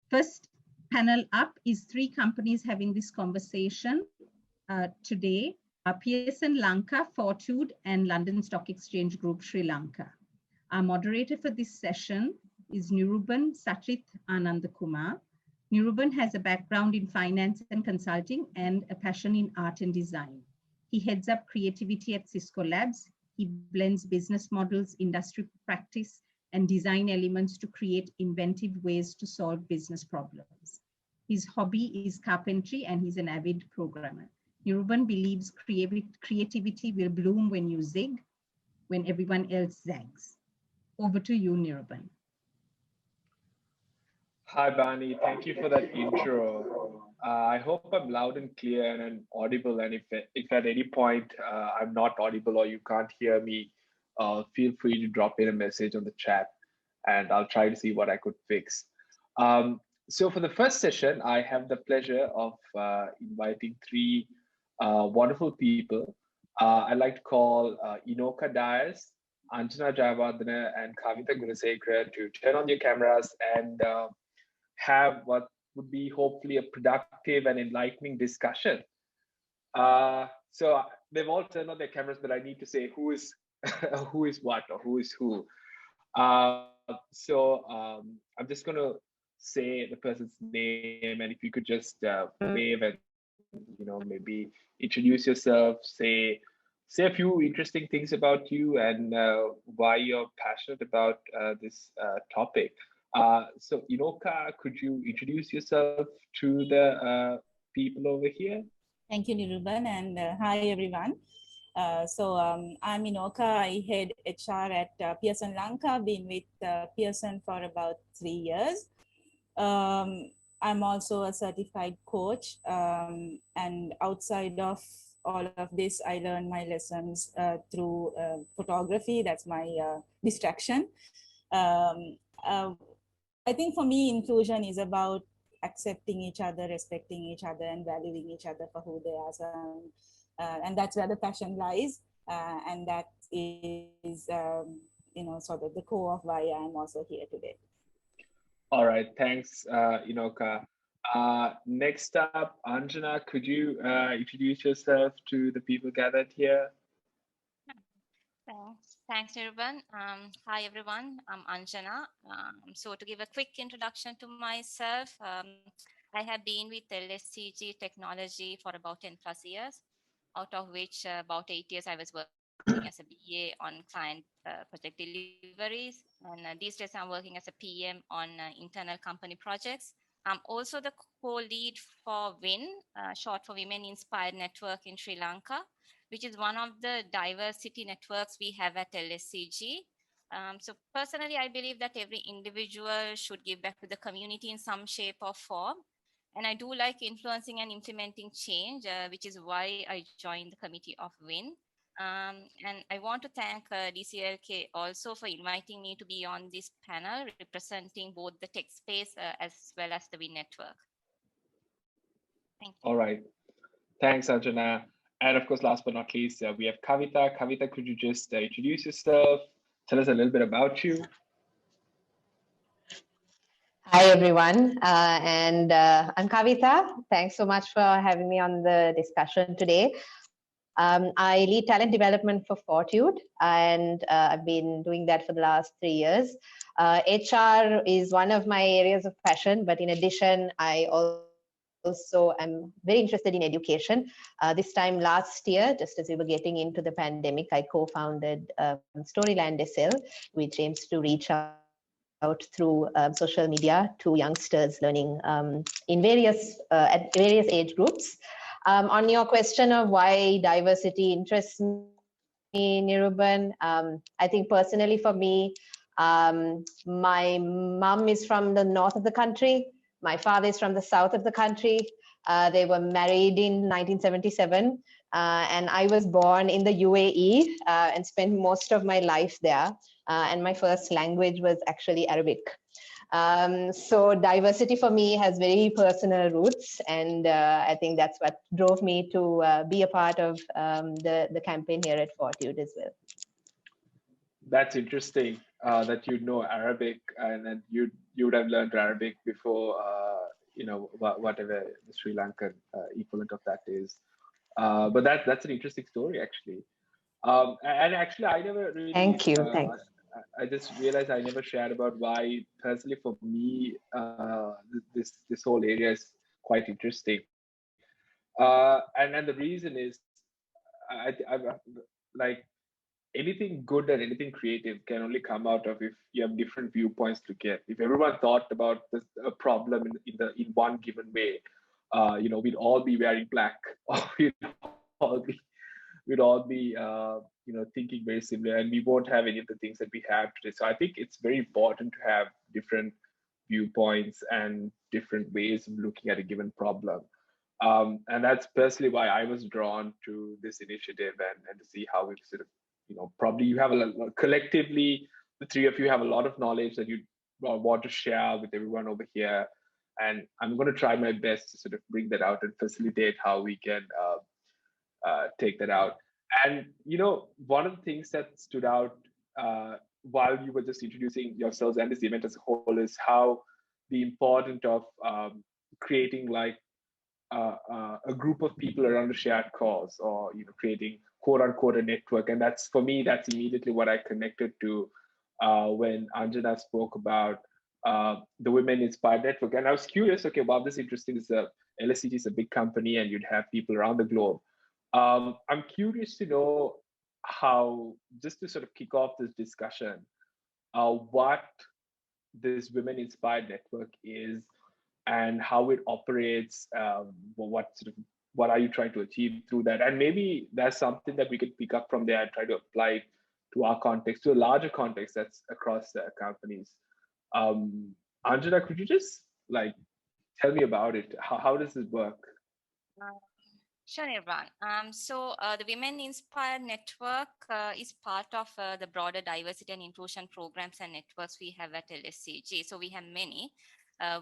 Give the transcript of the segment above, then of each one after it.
First panel up is 3 companies having this conversation today. Pearson Lanka, Fortude, and London Stock Exchange Group Sri Lanka. Our moderator for this session is Niruban Satchithanandakumar. Niruban has a background in finance and consulting and a passion in art and design. He heads up creativity at Sysco LABS. He blends business models, industry practice, and design elements to create inventive ways to solve business problems. His hobby is carpentry and he's an avid programmer. Niruban believes creativity will bloom when you zig, when everyone else zags. Over to you, Niruban. Hi, Bani. Thank you for that intro. I hope I'm loud and clear and audible. And if at any point I'm not audible or you can't hear me, feel free to drop in a message on the chat and I'll try to see what I could fix. So for the first session, I have the pleasure of inviting 3 wonderful people. I'd like to call Inoka, Anjana, Jayawardena, and Kavitha, Gunesekera to turn on your cameras and have what would be hopefully a productive and enlightening discussion. So they've all turned on their cameras, but I need to say who is who is what or who is who. So I'm just going to say the person's name, and if you could just wave and maybe introduce yourself, say a few interesting things about you and why you're passionate about this topic. So Inoka, could you introduce yourself to the people over here? Thank you, Niruban, and hi everyone. I'm Inoka. I head HR at Pearson Lanka. Been with Pearson for about 3 years. I'm also a certified coach, and outside of all of this, I learn my lessons through photography. That's my distraction. I think for me, inclusion is about accepting each other, respecting each other, and valuing each other for who they are. And that's where the passion lies. And that is, sort of the core of why I'm also here today. All right, thanks, Inoka. Next up, Anjana, could you introduce yourself to the people gathered here? Thanks, Niruban. Hi, everyone. I'm Anjana. So to give a quick introduction to myself, I have been with LSEG Technology for about 10+ years, out of which about 8 years I was working as a BA on client project deliveries. And these days I'm working as a PM on internal company projects. I'm also the co-lead for WIN, short for Women Inspired Network in Sri Lanka, which is one of the diversity networks we have at LSEG. So personally, I believe that every individual should give back to the community in some shape or form. And I do like influencing and implementing change, which is why I joined the committee of WIN. And I want to thank DCLK also for inviting me to be on this panel, representing both the tech space as well as the WIN network. Thank you. All right. Thanks, Anjana. And of course, last but not least, we have Kavitha. Kavitha, could you just introduce yourself? Tell us a little bit about you. Hi, everyone. I'm Kavitha. Thanks so much for having me on the discussion today. I lead talent development for Fortude, and I've been doing that for the last 3 years. HR is one of my areas of passion, but in addition, I also am very interested in education. This time last year, just as we were getting into the pandemic, I co-founded Storyland SL, which aims to reach out through social media to youngsters learning in at various age groups. On your question of why diversity interests me, Niruban, I think personally for me, my mom is from the north of the country. My father is from the south of the country. They were married in 1977, and I was born in the UAE and spent most of my life there. And my first language was actually Arabic. So diversity for me has very personal roots, and I think that's what drove me to be a part of the campaign here at Fortude as well. That's interesting. that you know Arabic and that you would have learned Arabic before, whatever the Sri Lankan equivalent of that is. But that's an interesting story, actually. And actually, I never really. Thank you. Thanks. I just realized I never shared about why, personally, for me, this whole area is quite interesting. And the reason is, I've like anything good and anything creative can only come out of if you have different viewpoints to get. If everyone thought about a problem in one given way, we'd all be wearing black, or we'd all be thinking very similar, and we won't have any of the things that we have today. So I think it's very important to have different viewpoints and different ways of looking at a given problem. And that's personally why I was drawn to this initiative, and to see how we sort of, probably you have collectively, the three of you have a lot of knowledge that you want to share with everyone over here. And I'm going to try my best to sort of bring that out and facilitate how we can take that out. And, one of the things that stood out while you were just introducing yourselves and this event as a whole is how the importance of creating like a group of people around a shared cause, or creating quote unquote a network. And that's, for me, that's immediately what I connected to when Anjana spoke about the Women Inspired Network. And I was curious, okay, wow, this is interesting. LSEG is a big company and you'd have people around the globe. I'm curious to know how, just to sort of kick off this discussion, what this Women Inspired Network is and how it operates. What are you trying to achieve through that? And maybe there's something that we could pick up from there and try to apply it to our context, to a larger context that's across the companies. Anjana, could you just tell me about it? How does this work? Sure, Niruban. So the Women Inspired Network is part of the broader diversity and inclusion programs and networks we have at LSEG. So we have many.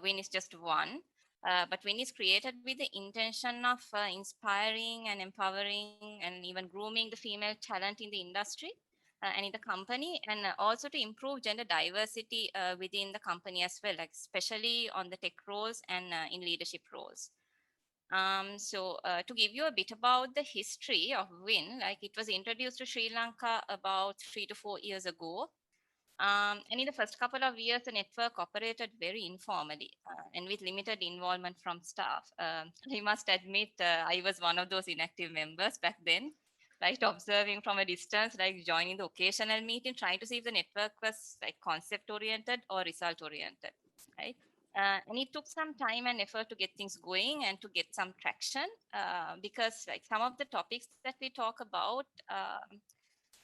WIN is just one. But WIN is created with the intention of inspiring and empowering and even grooming the female talent in the industry and in the company, and also to improve gender diversity within the company as well, especially on the tech roles and in leadership roles. To give you a bit about the history of WIN, it was introduced to Sri Lanka about 3 to 4 years ago. And in the first couple of years, the network operated very informally and with limited involvement from staff. I must admit, I was one of those inactive members back then, observing from a distance, joining the occasional meeting, trying to see if the network was concept-oriented or result-oriented, right? And it took some time and effort to get things going and to get some traction because some of the topics that we talk about,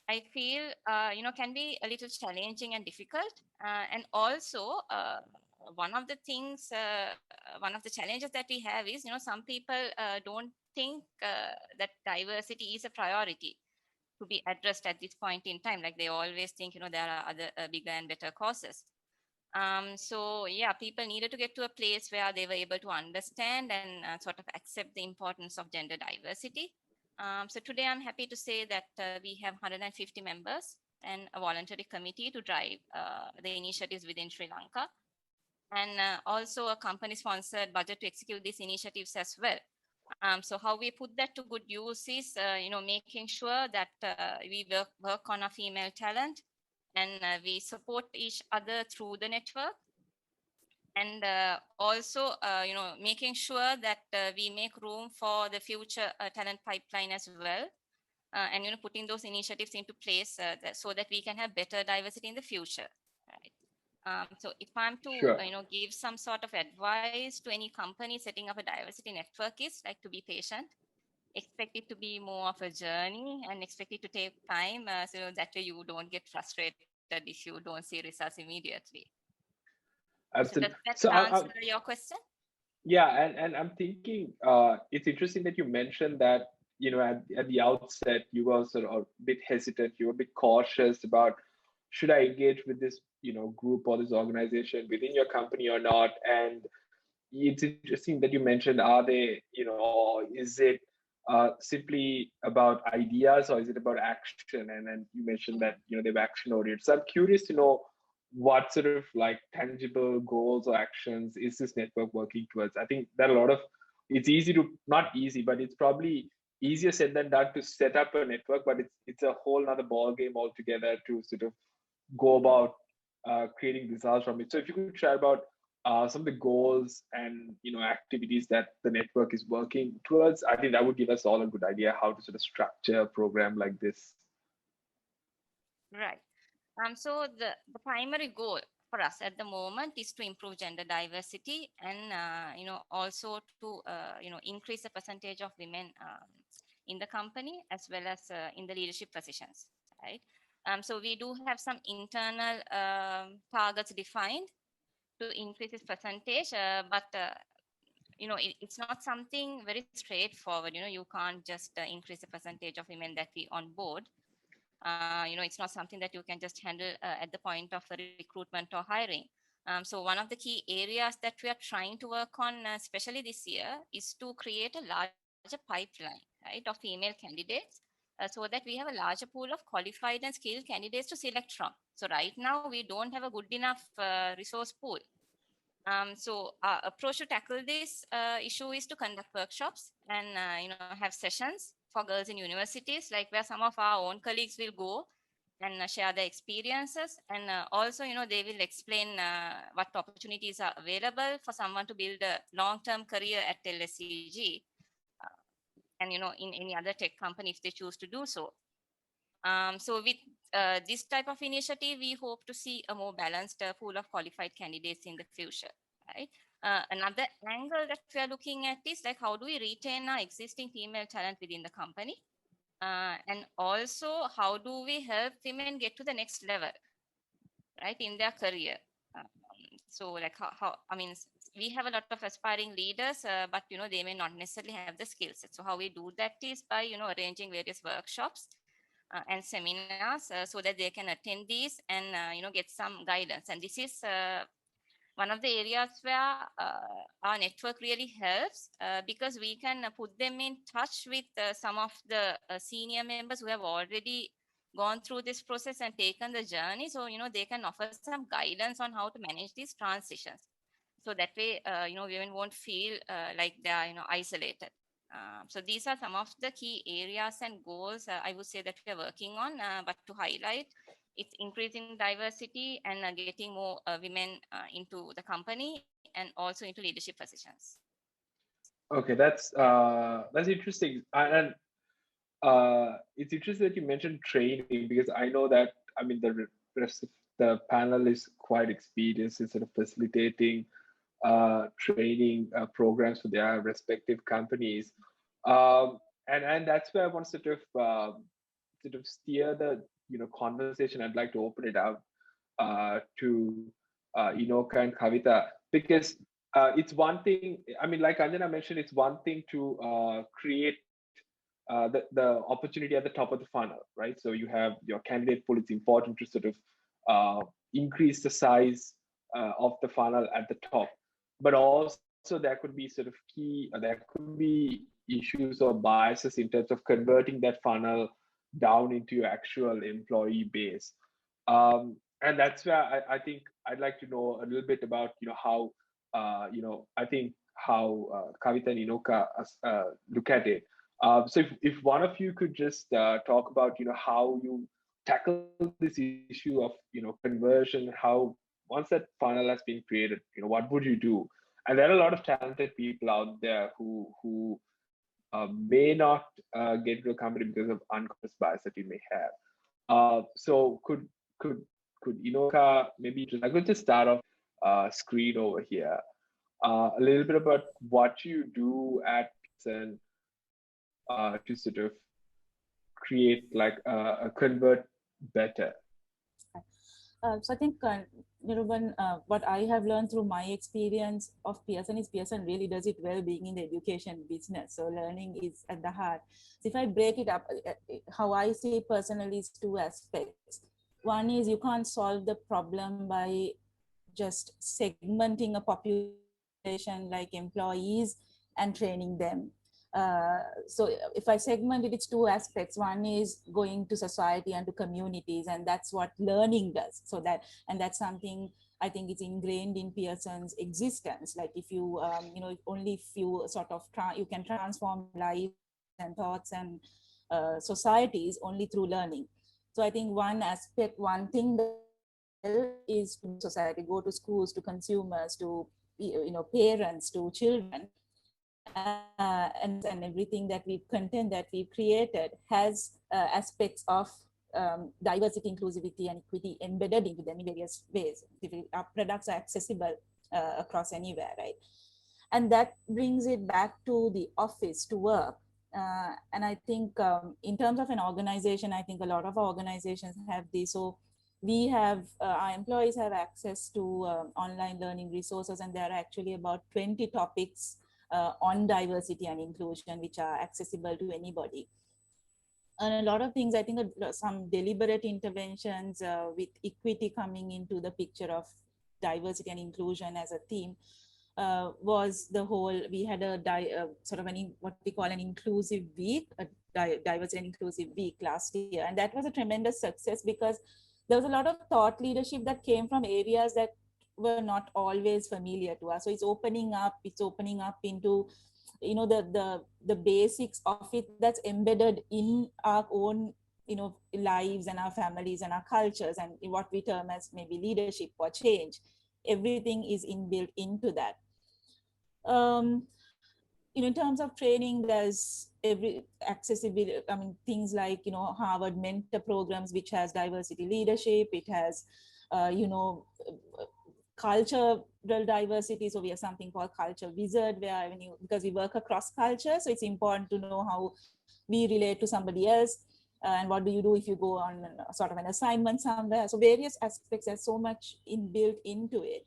I feel, can be a little challenging and difficult. And also, one of the things, one of the challenges that we have is, some people don't think that diversity is a priority to be addressed at this point in time. They always think, there are other bigger and better causes. So yeah, people needed to get to a place where they were able to understand and sort of accept the importance of gender diversity. So today I'm happy to say that we have 150 members and a voluntary committee to drive the initiatives within Sri Lanka, and also a company-sponsored budget to execute these initiatives as well. So how we put that to good use is, making sure that we work on our female talent, and we support each other through the network. And also, making sure that we make room for the future talent pipeline as well. And, putting those initiatives into place so that we can have better diversity in the future. Right? So if I'm to, Sure. Give some sort of advice to any company setting up a diversity network is to be patient. Expect it to be more of a journey and expect it to take time so that way you don't get frustrated if you don't see results immediately. Absolutely. So does that answer your question? Yeah, and I'm thinking it's interesting that you mentioned that, at the outset, you were sort of a bit hesitant, you were a bit cautious about, should I engage with this, group or this organization within your company or not? And it's interesting that you mentioned, are they, is it simply about ideas, or is it about action? And then you mentioned that they're action oriented. So I'm curious to know what sort of like tangible goals or actions is this network working towards? I think that a lot of it's easy to not easy, but it's probably easier said than done to set up a network, but it's a whole other ball game altogether to sort of go about creating results from it. So if you could share about some of the goals and activities that the network is working towards, I think that would give us all a good idea how to sort of structure a program like this. Right. So the primary goal for us at the moment is to improve gender diversity and also to increase the percentage of women in the company as well as in the leadership positions, right? So we do have some internal targets defined to increase this percentage, but it's not something very straightforward. You can't just increase the percentage of women that we on board. It's not something that you can just handle at the point of recruitment or hiring. So one of the key areas that we are trying to work on, especially this year, is to create a larger pipeline, right, of female candidates, so that we have a larger pool of qualified and skilled candidates to select from. So right now we don't have a good enough resource pool. So our approach to tackle this issue is to conduct workshops and have sessions for girls in universities, like where some of our own colleagues will go and share their experiences, and also they will explain what opportunities are available for someone to build a long-term career at LSEG and in any other tech company if they choose to do so. So with this type of initiative, we hope to see a more balanced pool of qualified candidates in the future, right? Another angle that we are looking at is like, how do we retain our existing female talent within the company? And also, how do we help women get to the next level, right, in their career? So like we have a lot of aspiring leaders, but they may not necessarily have the skill set. So how we do that is by arranging various workshops and seminars so that they can attend these and get some guidance. And this is one of the areas where our network really helps because we can put them in touch with some of the senior members who have already gone through this process and taken the journey. So they can offer some guidance on how to manage these transitions. So that way women won't feel like they are isolated. So these are some of the key areas and goals I would say that we are working on, but to highlight, it's increasing diversity and getting more women into the company and also into leadership positions. Okay, that's interesting. And it's interesting that you mentioned training, because I know that, the rest of the panel is quite experienced in sort of facilitating training programs for their respective companies. And that's where I want to sort of steer the conversation. I'd like to open it out to Inoka and Kavitha, because it's one thing, like Anjana mentioned, it's one thing to create the opportunity at the top of the funnel, right? So you have your candidate pool. It's important to sort of increase the size of the funnel at the top, but also there could be sort of there could be issues or biases in terms of converting that funnel down into your actual employee base. And that's where I think I'd like to know a little bit about how I think how Kavitha and Inoka look at it. So if one of you could just talk about how you tackle this issue of conversion, how once that funnel has been created, what would you do? And there are a lot of talented people out there who may not get to a company because of unconscious bias that you may have. So could Inoka maybe I could just start off screen over here, a little bit about what you do at Pearson to sort of create like a convert better. So I think, Niruban, what I have learned through my experience of Pearson is Pearson really does it well being in the education business. So learning is at the heart. So if I break it up, how I see it personally is two aspects. One is you can't solve the problem by just segmenting a population like employees and training them. So if I segment it, it's two aspects. One is going to society and to communities, and that's what learning does. So that's something I think it's ingrained in Pearson's existence. Like if you, only if you sort of, you can transform lives and thoughts and societies only through learning. So I think one aspect, one thing that is to society, go to schools, to consumers, to parents, to children, and everything that content that we've created has aspects of diversity, inclusivity, and equity embedded into them in various ways. Our products are accessible across anywhere, right? And that brings it back to the office, to work. And I think in terms of an organization, I think a lot of organizations have this. So we have, our employees have access to online learning resources, and there are actually about 20 topics on diversity and inclusion, which are accessible to anybody. And a lot of things, I think some deliberate interventions with equity coming into the picture of diversity and inclusion as a theme was the whole, we had a sort of what we call an inclusive week, a diversity and inclusive week last year. And that was a tremendous success because there was a lot of thought leadership that came from areas that were not always familiar to us. So it's opening up into, the basics of it that's embedded in our own, lives and our families and our cultures, and what we term as maybe leadership or change. Everything is inbuilt into that. In terms of training, there's every accessibility. I mean, things like, Harvard mentor programs, which has diversity leadership. It has, cultural diversity. So we have something called Culture Wizard, where because we work across culture, so it's important to know how we relate to somebody else. And what do you do if you go on sort of an assignment somewhere? So various aspects, there's so much inbuilt into it.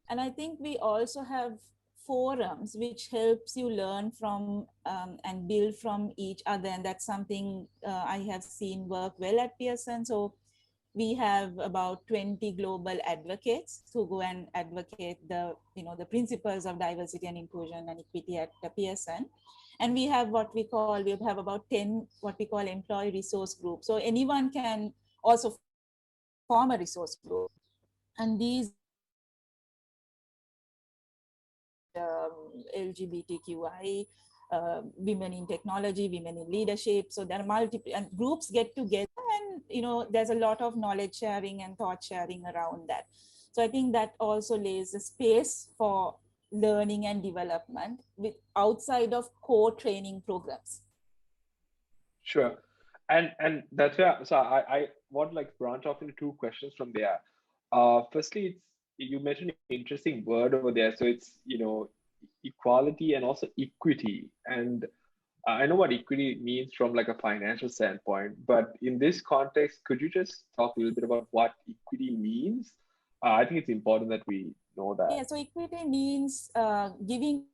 And I think we also have forums which helps you learn from and build from each other. And that's something I have seen work well at Pearson. So we have about 20 global advocates who go and advocate the principles of diversity and inclusion and equity at Pearson. And we have we have about 10 what we call employee resource groups. So anyone can also form a resource group. And these LGBTQI, women in technology, women in leadership. So there are multiple, and groups get together, and there's a lot of knowledge sharing and thought sharing around that. So I think that also lays a space for learning and development with outside of core training programs. Sure. And that's where, so I want to branch off into two questions from there. Firstly, you mentioned an interesting word over there. So it's, equality and also equity. And I know what equity means from a financial standpoint, but in this context, could you just talk a little bit about what equity means? I think it's important that we know that. Yeah, so equity means giving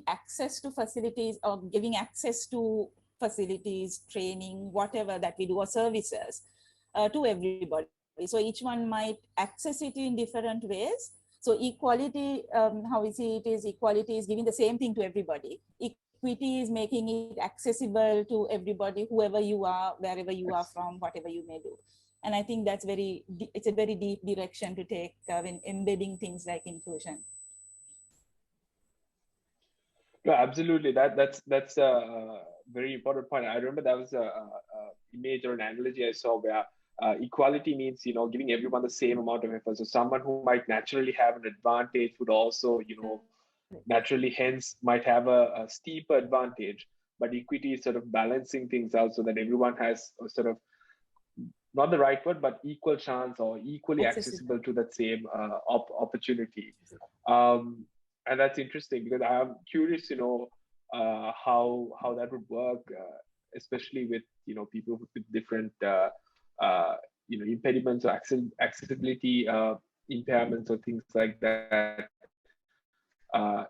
access to facilities, or giving access to facilities, training, whatever that we do, or services to everybody. So each one might access it in different ways. So equality, how we see it is, equality is giving the same thing to everybody. Equity is making it accessible to everybody, whoever you are, wherever you are from, whatever you may do. And I think that's it's a very deep direction to take when embedding things like inclusion. No, absolutely. That's a very important point. I remember that was a image or an analogy I saw where equality means, giving everyone the same amount of effort. So someone who might naturally have an advantage would also, naturally hence might have a steeper advantage. But equity is sort of balancing things out so that everyone has a sort of, not the right word, but equal chance or equally accessible to that same opportunity. And that's interesting because I'm curious to know how that would work, especially with people with different impediments or accessibility impairments or things like that.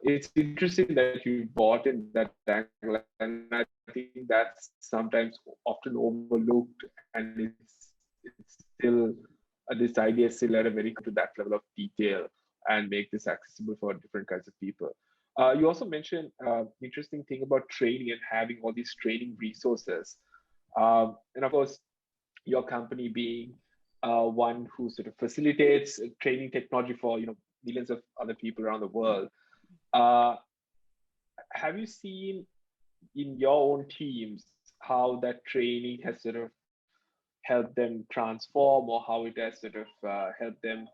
It's interesting that you brought in that angle, and I think that's sometimes often overlooked, and it's still this idea is still at a very to that level of detail and make this accessible for different kinds of people. You also mentioned interesting thing about training and having all these training resources. And of course, your company being one who sort of facilitates training technology for millions of other people around the world. Have you seen in your own teams how that training has sort of helped them transform, or how it has sort of helped them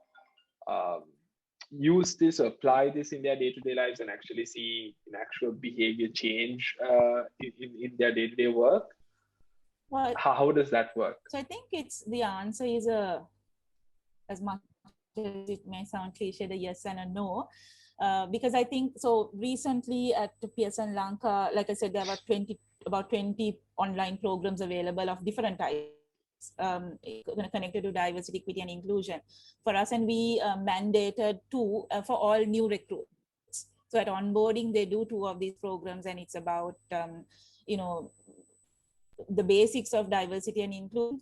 use this or apply this in their day-to-day lives and actually see an actual behavior change in their day-to-day work? Well, how does that work? So I think the answer is as much as it may sound cliche, a yes and a no. Because I think, so recently at Pearson Lanka, like I said, there were about 20 online programs available of different types, connected to diversity, equity, and inclusion for us. And we mandated 2 for all new recruits. So at onboarding, they do 2 of these programs, and it's about, the basics of diversity and inclusion.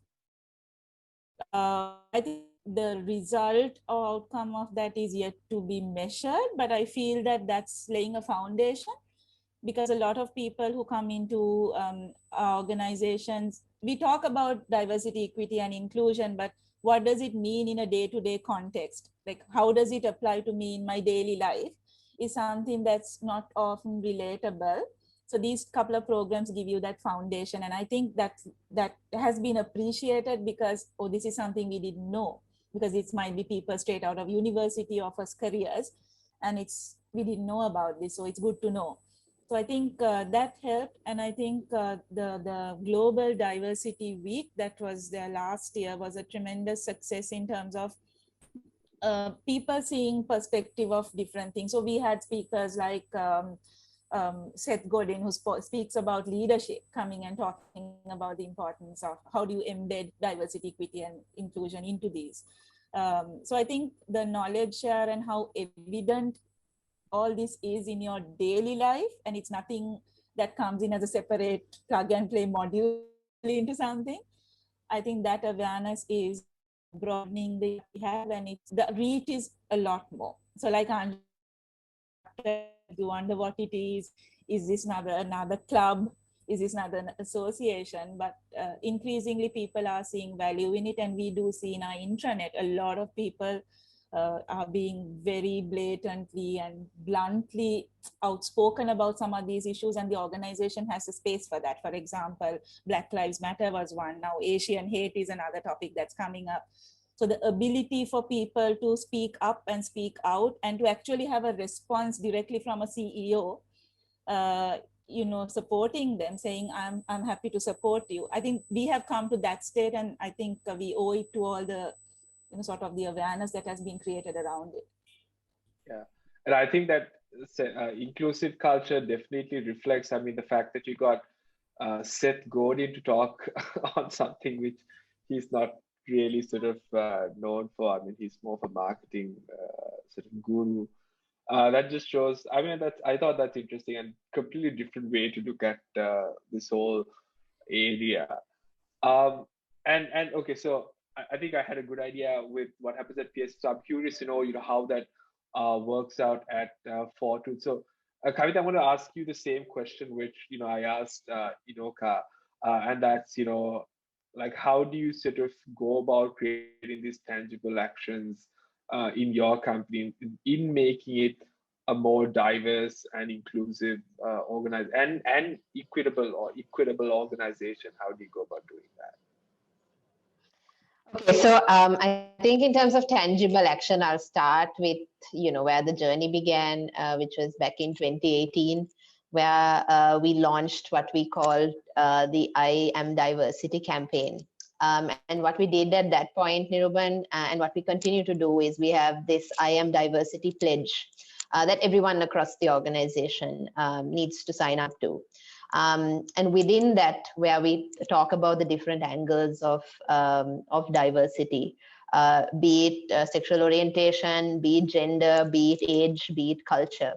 I think the result or outcome of that is yet to be measured, but I feel that that's laying a foundation, because a lot of people who come into our organizations, we talk about diversity, equity, and inclusion, but what does it mean in a day-to-day context? Like, how does it apply to me in my daily life is something that's not often relatable. So these couple of programs give you that foundation. And I think that has been appreciated because, oh, this is something we didn't know, because it might be people straight out of university or first careers, and we didn't know about this. So it's good to know. So I think that helped. And I think the Global Diversity Week that was there last year was a tremendous success in terms of people seeing perspective of different things. So we had speakers like Seth Godin, who speaks about leadership, coming and talking about the importance of how do you embed diversity, equity, and inclusion into these. So I think the knowledge share and how evident all this is in your daily life, and it's nothing that comes in as a separate plug and play module into something. I think that awareness is broadening the we have, and the reach is a lot more. So like Anjana, you wonder what it is this another club, is this another association? But increasingly people are seeing value in it, and we do see in our intranet a lot of people are being very blatantly and bluntly outspoken about some of these issues, and the organization has a space for that. For example, Black Lives Matter was one. Now Asian hate is another topic that's coming up. So the ability for people to speak up and speak out, and to actually have a response directly from a CEO, supporting them, saying, I'm happy to support you. I think we have come to that state, and I think we owe it to all the, sort of the awareness that has been created around it. Yeah, and I think that inclusive culture definitely reflects, the fact that you got Seth Godin to talk on something which he's not really sort of known for. He's more of a marketing sort of guru. That just shows, I thought that's interesting, and completely different way to look at this whole area. And okay, so I think I had a good idea with what happens at PS. So I'm curious to know, how that works out at Fortude. So Kavitha, I'm going to ask you the same question which I asked Inoka, and that's like, how do you sort of go about creating these tangible actions in your company in making it a more diverse and inclusive organized and equitable organization? How do you go about doing that? Okay, so I think in terms of tangible action, I'll start with where the journey began, which was back in 2018, where we launched what we called the I Am Diversity campaign. And what we did at that point, Niruban, and what we continue to do is we have this I Am Diversity pledge that everyone across the organization needs to sign up to. And within that, where we talk about the different angles of diversity, be it sexual orientation, be it gender, be it age, be it culture.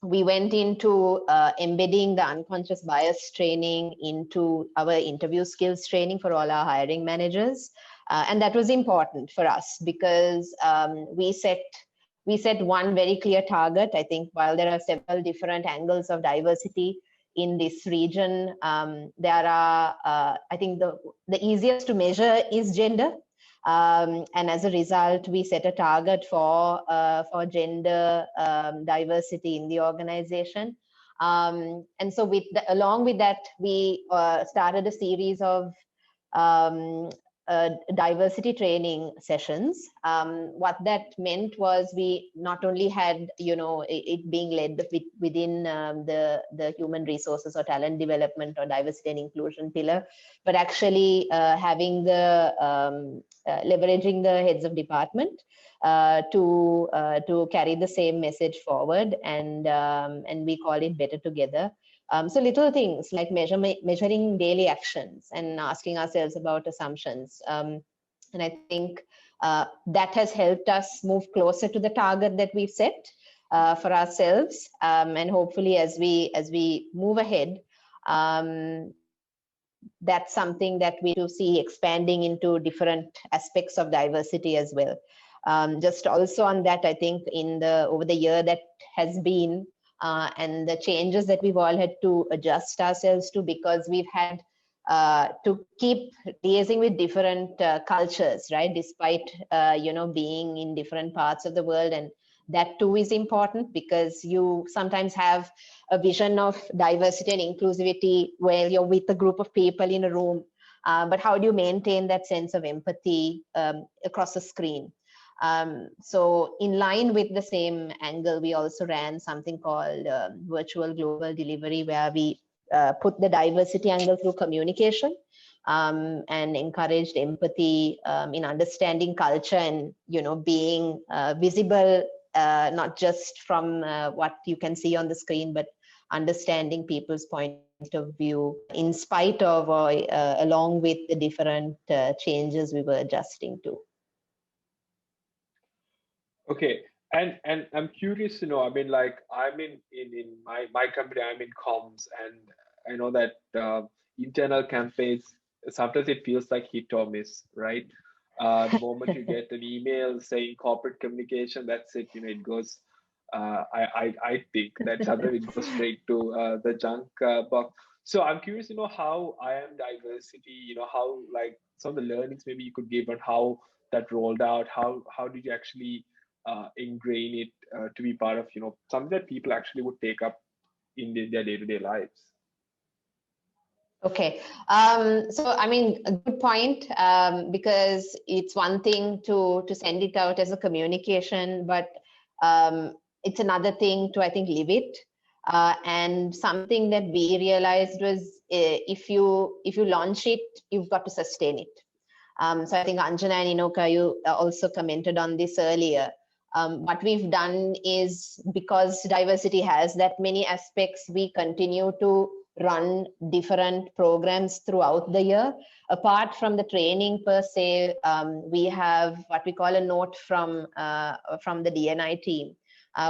We went into embedding the unconscious bias training into our interview skills training for all our hiring managers. And that was important for us because we set we set one very clear target. I think while there are several different angles of diversity in this region, there are, I think the easiest to measure is gender. And as a result, we set a target for gender diversity in the organization. And so along with that, we started a series of diversity training sessions. What that meant was we not only had, it being led within the human resources or talent development or diversity and inclusion pillar, but actually having the leveraging the heads of department to carry the same message forward, and we call it Better Together. So little things like measuring daily actions and asking ourselves about assumptions. And I think that has helped us move closer to the target that we've set for ourselves. And hopefully as we move ahead, that's something that we do see expanding into different aspects of diversity as well. Just also on that, I think over the year that has been, and the changes that we've all had to adjust ourselves to, because we've had to keep liaising with different cultures, right? Despite, being in different parts of the world. And that too is important, because you sometimes have a vision of diversity and inclusivity where you're with a group of people in a room, but how do you maintain that sense of empathy across a screen? So in line with the same angle, we also ran something called virtual global delivery, where we put the diversity angle through communication and encouraged empathy in understanding culture and, being visible, not just from what you can see on the screen, but understanding people's point of view in spite of or along with the different changes we were adjusting to. Okay, and I'm curious to know, I mean, like, I'm in my company, I'm in comms, and I know that internal campaigns, sometimes it feels like hit or miss, right? The moment you get an email saying corporate communication, that's it, it goes, I think that sometimes it goes straight to the junk box. So I'm curious to know how IAM diversity, how, like, some of the learnings maybe you could give on how that rolled out, how did you actually ingrain it to be part of, something that people actually would take up in their day-to-day lives? Okay, so I mean, a good point, because it's one thing to send it out as a communication, but it's another thing to, I think, live it. And something that we realized was if you launch it, you've got to sustain it. So I think Anjana and Inoka, you also commented on this earlier. What we've done is, because diversity has that many aspects, we continue to run different programs throughout the year. Apart from the training per se, we have what we call a note from the D&I team,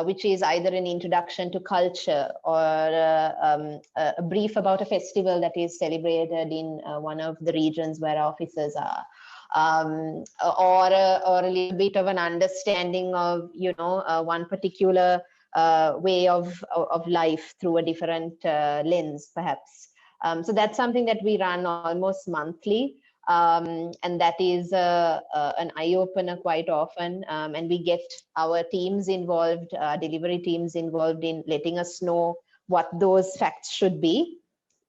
which is either an introduction to culture or a brief about a festival that is celebrated in one of the regions where our offices are. Or a little bit of an understanding of, one particular way of life through a different lens, perhaps. So that's something that we run almost monthly. And that is an eye-opener quite often. And we get our teams involved, delivery teams involved in letting us know what those facts should be.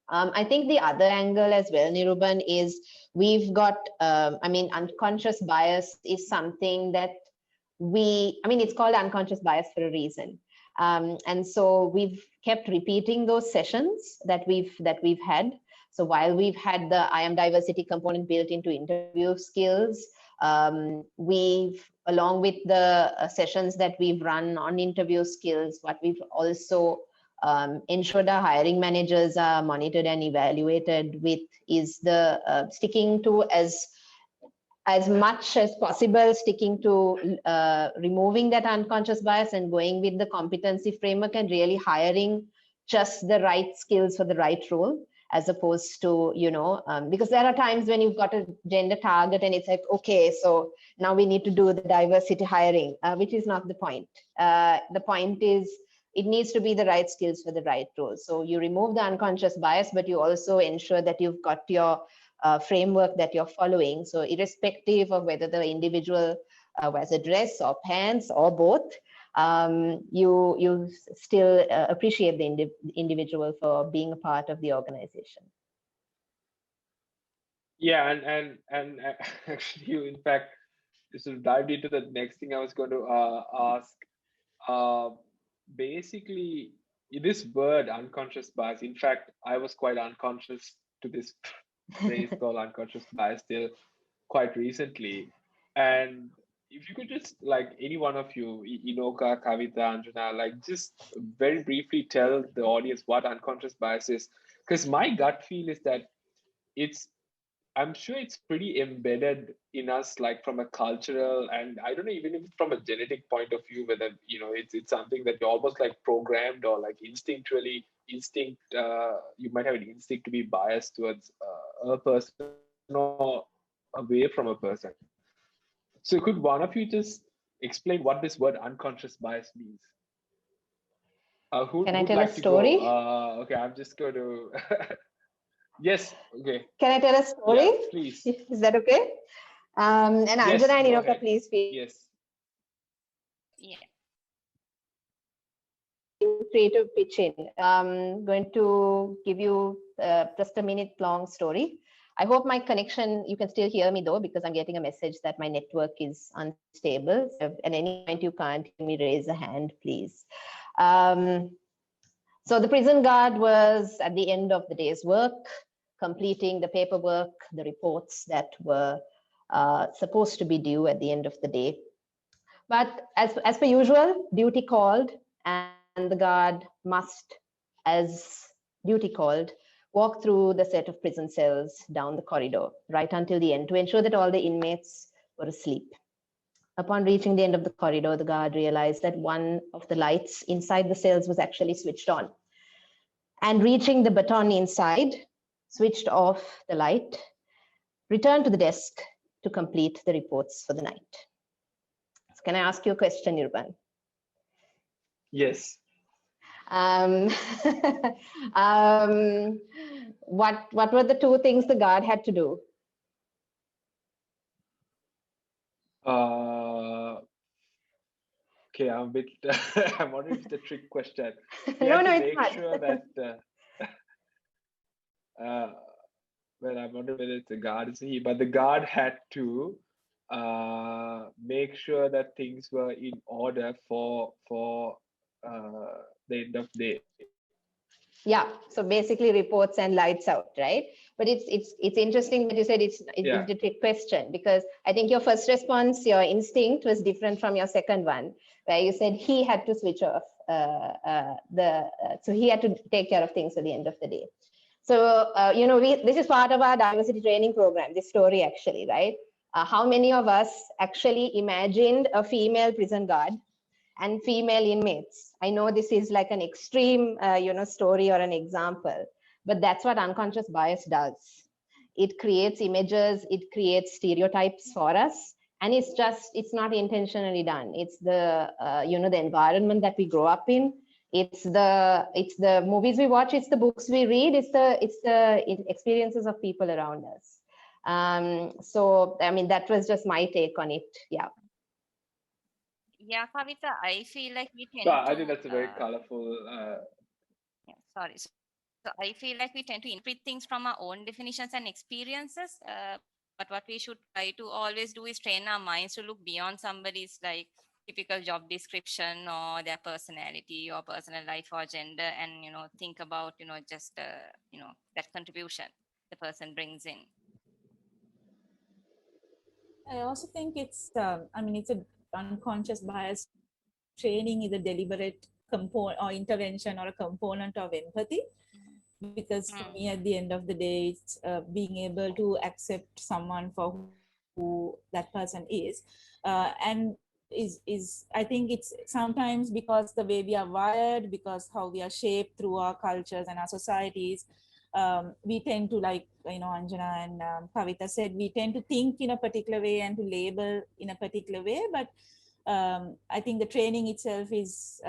I think the other angle as well, Niruban, is we've got, unconscious bias is something that it's called unconscious bias for a reason. And so we've kept repeating those sessions that we've had. So while we've had the IAM diversity component built into interview skills, we've, along with the sessions that we've run on interview skills, what we've also ensured our hiring managers are monitored and evaluated with is the sticking to as much as possible, sticking to removing that unconscious bias and going with the competency framework and really hiring just the right skills for the right role. as opposed to, because there are times when you've got a gender target and it's like, okay, so now we need to do the diversity hiring, which is not the point. The point is it needs to be the right skills for the right role. So you remove the unconscious bias, but you also ensure that you've got your framework that you're following. So irrespective of whether the individual wears a dress or pants or both, you still appreciate the individual for being a part of the organization. Yeah, and actually, you in fact sort of dived into the next thing I was going to ask. Basically, this word unconscious bias. In fact, I was quite unconscious to this phrase called unconscious bias till quite recently. And if you could just, like, any one of you, Inoka, Kavitha, Anjana, like, just very briefly tell the audience what unconscious bias is, because my gut feel is that I'm sure it's pretty embedded in us, like from a cultural, and I don't know, even if from a genetic point of view, whether, it's something that you're almost like programmed or like instinctually, you might have an instinct to be biased towards a person or away from a person. So could one of you just explain what this word unconscious bias means? Can I tell a story? Okay, I'm just going to... Yes, okay. Can I tell a story? Yeah, please. Is that okay? And Yes, Anjana and Inoka, please feel free to pitch in. I'm going to give you just a minute-long story. I hope my connection, you can still hear me though, because I'm getting a message that my network is unstable. So if at any point you can't hear me, raise a hand, please. So the prison guard was at the end of the day's work, completing the paperwork, the reports that were supposed to be due at the end of the day. But as per usual, duty called, and the guard must, as duty called, walk through the set of prison cells down the corridor, right until the end, to ensure that all the inmates were asleep. Upon reaching the end of the corridor, the guard realized that one of the lights inside the cells was actually switched on. And reaching the baton inside, switched off the light, returned to the desk to complete the reports for the night. So can I ask you a question, Niruban? Yes. What were the two things the guard had to do? Okay, I'm a bit. I'm wondering if it's a trick question. No, it's make not. sure that. Well, I'm wondering whether it's a guard, but the guard had to make sure that things were in order for the end of the day. Yeah, so basically reports and lights out, right? But it's interesting that you said it's a trick question, because I think your first response, your instinct was different from your second one, where you said he had to switch off so he had to take care of things at the end of the day. So this is part of our diversity training program, this story actually, right? How many of us actually imagined a female prison guard and female inmates? I know this is like an extreme, story or an example, but that's what unconscious bias does. It creates images, it creates stereotypes for us, and it's not intentionally done. It's the, the environment that we grow up in. It's the movies we watch, it's the books we read, it's the experiences of people around us. So, I mean, that was just my take on it. Yeah. Yeah, Kavitha, I feel like we tend I think that's a very colorful. Sorry. So I feel like we tend to interpret things from our own definitions and experiences. But what we should try to always do is train our minds to look beyond somebody's like typical job description or their personality or personal life or gender, and think about just that contribution the person brings in. I also think it's it's a unconscious bias training is a deliberate component or intervention or a component of empathy, because for me at the end of the day it's being able to accept someone for who that person is, and is I think it's sometimes because the way we are wired, because how we are shaped through our cultures and our societies, we tend to, like, Anjana and Kavitha said, we tend to think in a particular way and to label in a particular way. But I think the training itself is,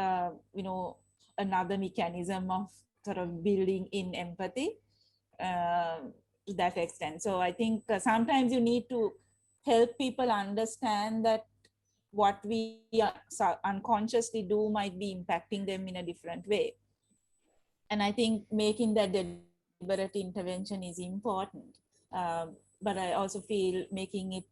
another mechanism of sort of building in empathy to that extent. So I think sometimes you need to help people understand that what we unconsciously do might be impacting them in a different way. And I think making that deliberate intervention is important. But I also feel making it,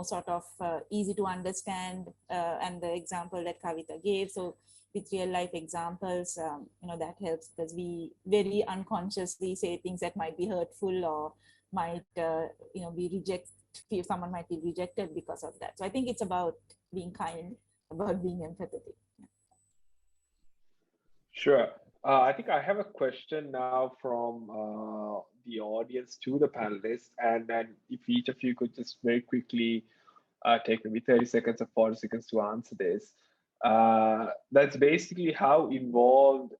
sort of easy to understand, and the example that Kavitha gave. So with real life examples, that helps, because we very unconsciously say things that might be hurtful or might, be rejected. Someone might be rejected because of that. So I think it's about being kind, about being empathetic. Sure. I think I have a question now from the audience to the panelists, and then if each of you could just very quickly take maybe 30 seconds or 40 seconds to answer this. That's basically how involved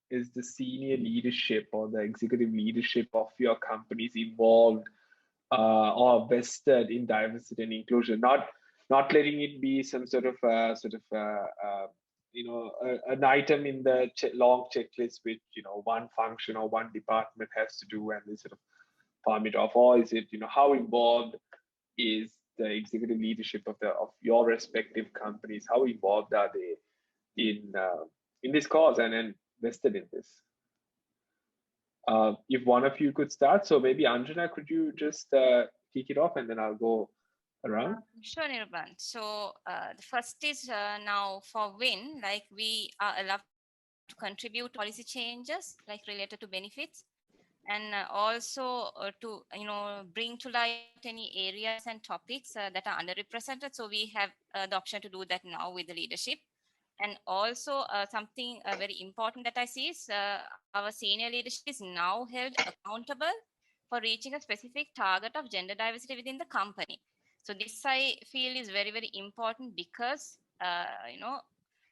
is the senior leadership or the executive leadership of your companies involved or vested in diversity and inclusion? Not letting it be some sort of an item in the long checklist which one function or one department has to do and they sort of farm it off, or is it how involved is the executive leadership of your respective companies? How involved are they in this cause and vested in this? If one of you could start, so maybe Anjana, could you just kick it off and then I'll go around? Sure, Niruban. So the first is now for WIN, like we are allowed to contribute policy changes like related to benefits, and also to bring to light any areas and topics that are underrepresented. So we have the option to do that now with the leadership. And also something very important that I see is our senior leadership is now held accountable for reaching a specific target of gender diversity within the company. So this I feel is very, very important because,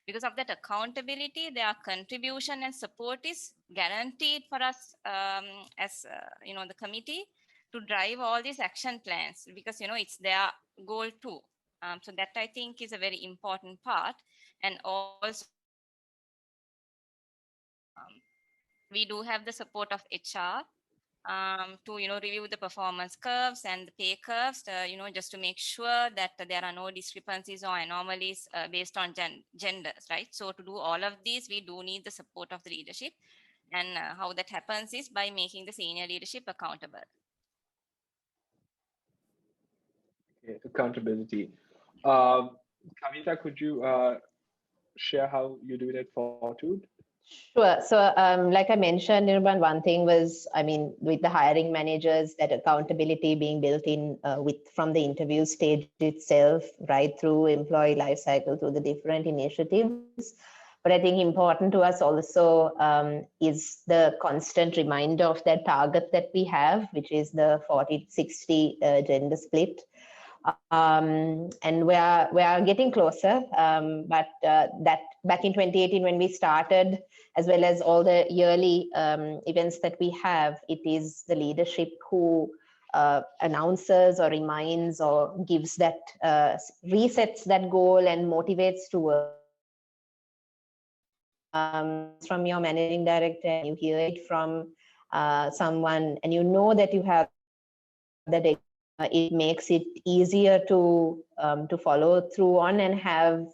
because of that accountability, their contribution and support is guaranteed for us as, the committee to drive all these action plans, because, it's their goal too. So that I think is a very important part. And also, we do have the support of HR to review the performance curves and the pay curves, just to make sure that there are no discrepancies or anomalies based on genders, right? So to do all of these, we do need the support of the leadership, and how that happens is by making the senior leadership accountable. Okay, accountability. Kavitha, could you share how you do it at Fortude? Sure. So like I mentioned, Niruban, one thing was, with the hiring managers, that accountability being built in from the interview stage itself, right through employee life cycle, through the different initiatives. But I think important to us also is the constant reminder of that target that we have, which is the 40-60 gender split. And we are getting closer, but that back in 2018 when we started, as well as all the yearly events that we have, it is the leadership who announces or reminds or gives that, resets that goal and motivates to work. From your managing director, and you hear it from someone, and you know that you have that. It makes it easier to follow through on and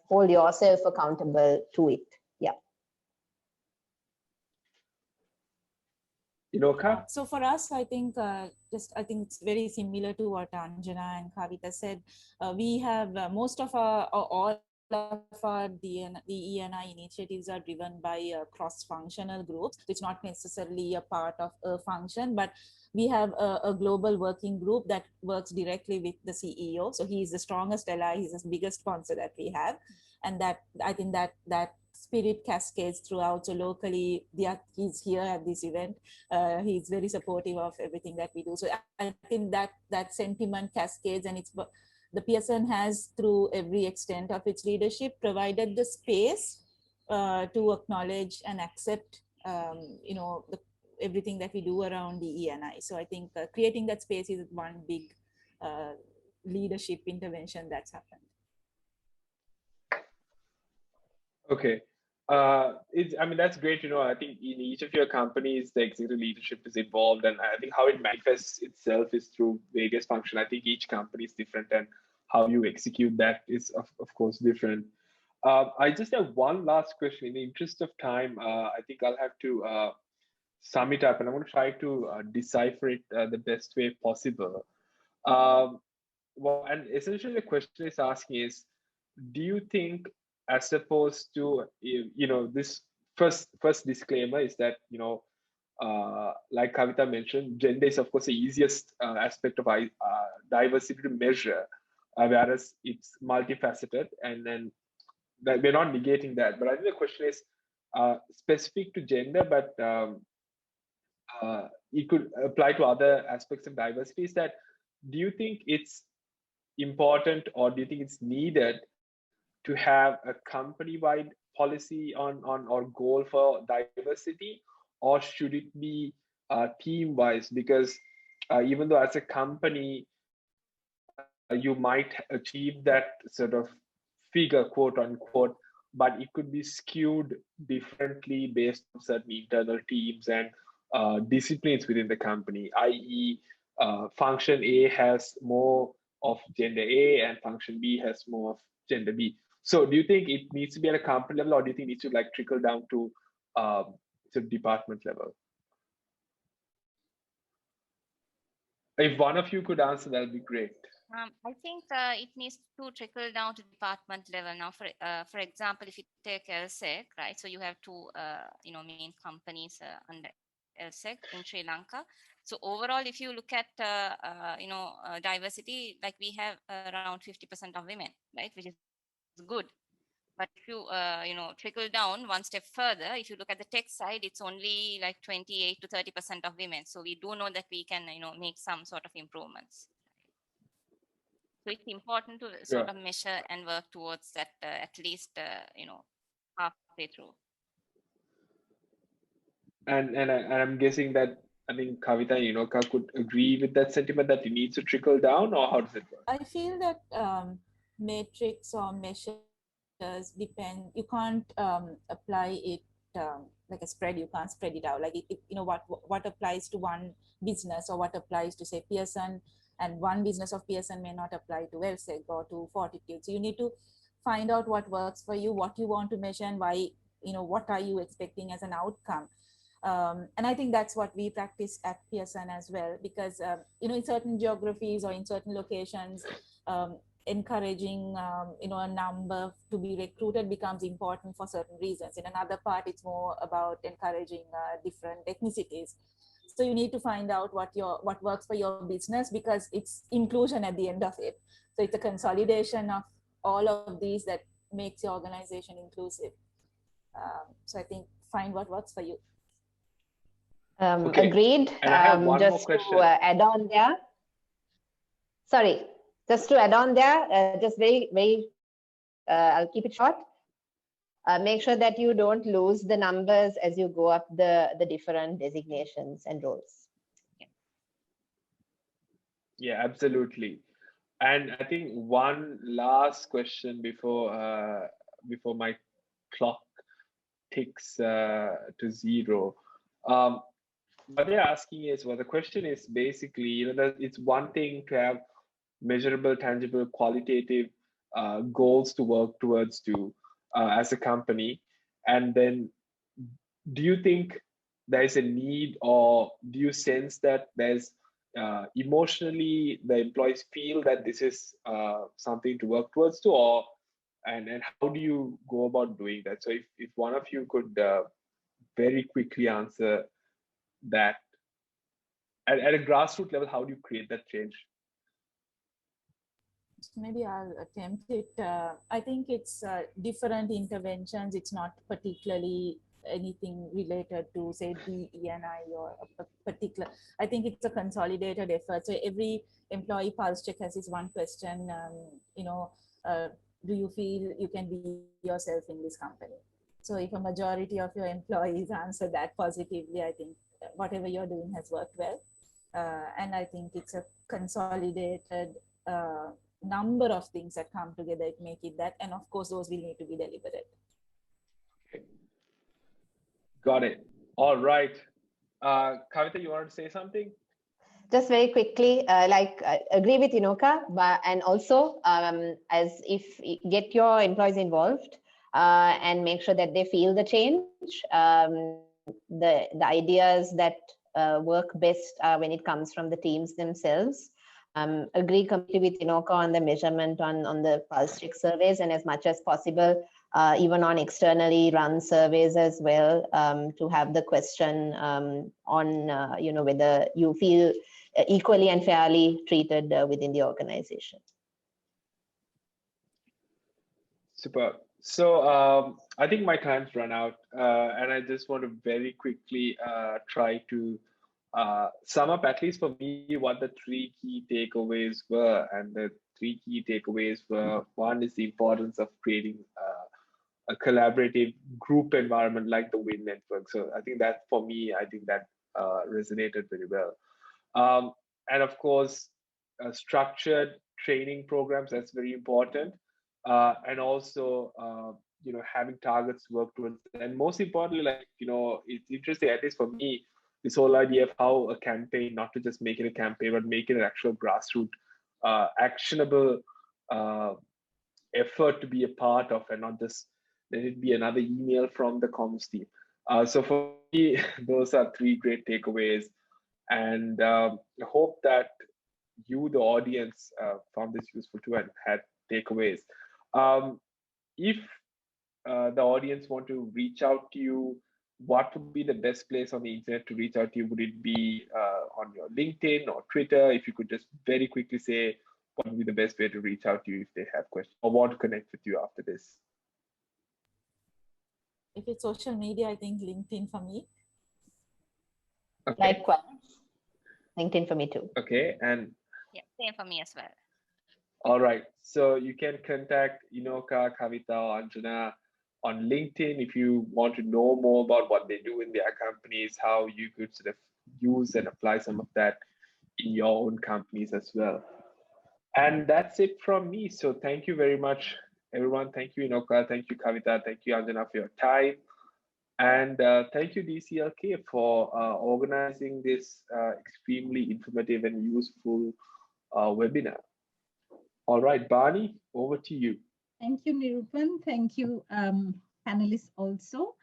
hold yourself accountable to it. Yeah. Inoka? So for us, I think it's very similar to what Anjana and Kavitha said. We have most of all of our DE&I initiatives are driven by cross-functional groups. It's not necessarily a part of a function, but we have a global working group that works directly with the CEO. So he is the strongest ally. He's the biggest sponsor that we have. And that, I think that spirit cascades throughout. So locally, he's here at this event. He's very supportive of everything that we do. So I think that sentiment cascades, and the Pearson has, through every extent of its leadership, provided the space to acknowledge and accept, everything that we do around the E&I. So I think creating that space is one big leadership intervention that's happened. Okay. I mean, that's great. I think in each of your companies, the executive leadership is involved, and I think how it manifests itself is through various functions. I think each company is different, and how you execute that is, of course, different. I just have one last question. In the interest of time, I think I'll have to sum it up, and I'm going to try to decipher it the best way possible. Well, and essentially the question is asking is, do you think, as opposed to, this first disclaimer is that, like Kavitha mentioned, gender is of course the easiest aspect of diversity to measure, whereas it's multifaceted, and then that we're not negating that. But I think the question is specific to gender, but it could apply to other aspects of diversity. Is that, do you think it's important, or do you think it's needed to have a company-wide policy on or goal for diversity, or should it be team-wise? Because even though as a company you might achieve that sort of figure, quote unquote, but it could be skewed differently based on certain internal teams and disciplines within the company, i.e. Function A has more of gender A and function B has more of gender B. So do you think it needs to be at a company level, or do you think it needs to like trickle down to department level? If one of you could answer, that would be great. I think it needs to trickle down to department level. Now, for example, if you take LSEG, right? So you have two, main companies under LSEG in Sri Lanka. So overall, if you look at, diversity, like we have around 50% of women, right? Which is good. But if you, trickle down one step further, if you look at the tech side, it's only like 28 to 30% of women. So we do know that we can, make some sort of improvements. So it's important to sort of measure and work towards that at least, halfway through. And I'm guessing that, I think Kavitha and Inoka could agree with that sentiment, that it needs to trickle down, or how does it work? I feel that metrics or measures depend. You can't apply it like a spread. You can't spread it out. Like what applies to one business, or what applies to say Pearson, and one business of Pearson may not apply to LSEG or to Fortude. So you need to find out what works for you, what you want to measure, and why. What are you expecting as an outcome? And I think that's what we practice at Pearson as well, because in certain geographies or in certain locations, encouraging a number to be recruited becomes important for certain reasons. In another part, it's more about encouraging different ethnicities. So you need to find out what works for your business, because it's inclusion at the end of it. So it's a consolidation of all of these that makes your organization inclusive. So I think find what works for you. Okay. Agreed. And I have one just more question. to add on there. Sorry, just to add on there, just very, I'll keep it short. Make sure that you don't lose the numbers as you go up the different designations and roles. Yeah, absolutely. And I think one last question before my clock ticks to 0. What they're asking is, the question is basically, that it's one thing to have measurable, tangible, qualitative goals to work towards as a company. And then do you think there's a need, or do you sense that there's emotionally the employees feel that this is something to work towards and how do you go about doing that? So if one of you could very quickly answer that at a grassroots level, how do you create that change? Maybe I'll attempt it. I think it's different interventions. It's not particularly anything related to say DE&I or a particular. I think it's a consolidated effort. So every employee pulse check has this one question. Do you feel you can be yourself in this company? So if a majority of your employees answer that positively, I think whatever you're doing has worked well. And I think it's a consolidated number of things that come together to make it that. And of course, those will need to be deliberate. Okay. Got it. All right. Kavitha, you want to say something? Just very quickly, I agree with Inoka, and also as if get your employees involved and make sure that they feel the change. The ideas that work best when it comes from the teams themselves. Agree completely with Inoka on the measurement on the pulse check surveys, and as much as possible, even on externally run surveys as well, to have the question on whether you feel equally and fairly treated within the organization. Super. So I think my time's run out, and I just want to very quickly try to sum up, at least for me, what the three key takeaways were. And the three key takeaways were: one is the importance of creating a collaborative group environment like the WIN network. So I think that for me, I think that resonated very well. And of course, structured training programs, that's very important. And also, having targets to work towards. And most importantly, it's interesting, at least for me, this whole idea of how a campaign, not to just make it a campaign, but make it an actual grassroots, actionable effort to be a part of, and not just let it be another email from the comms team. So for me, those are three great takeaways. And I hope that you, the audience, found this useful too and had takeaways. If the audience want to reach out to you, what would be the best place on the internet to reach out to you? Would it be on your LinkedIn or Twitter? If you could just very quickly say what would be the best way to reach out to you if they have questions or want to connect with you after this. If it's social media, I think LinkedIn for me. Okay. Likewise. LinkedIn for me too. Okay, and Yeah, same for me as well. all right, so you can contact Inoka, Kavitha, or Anjana on LinkedIn if you want to know more about what they do in their companies, how you could sort of use and apply some of that in your own companies as well. And that's it from me. So thank you very much, everyone. Thank you, Inoka. Thank you, Kavitha. Thank you, Anjana, for your time. And thank you, DCLK, for organizing this extremely informative and useful webinar. All right, Barney, over to you. Thank you, Niruban. Thank you, panelists also.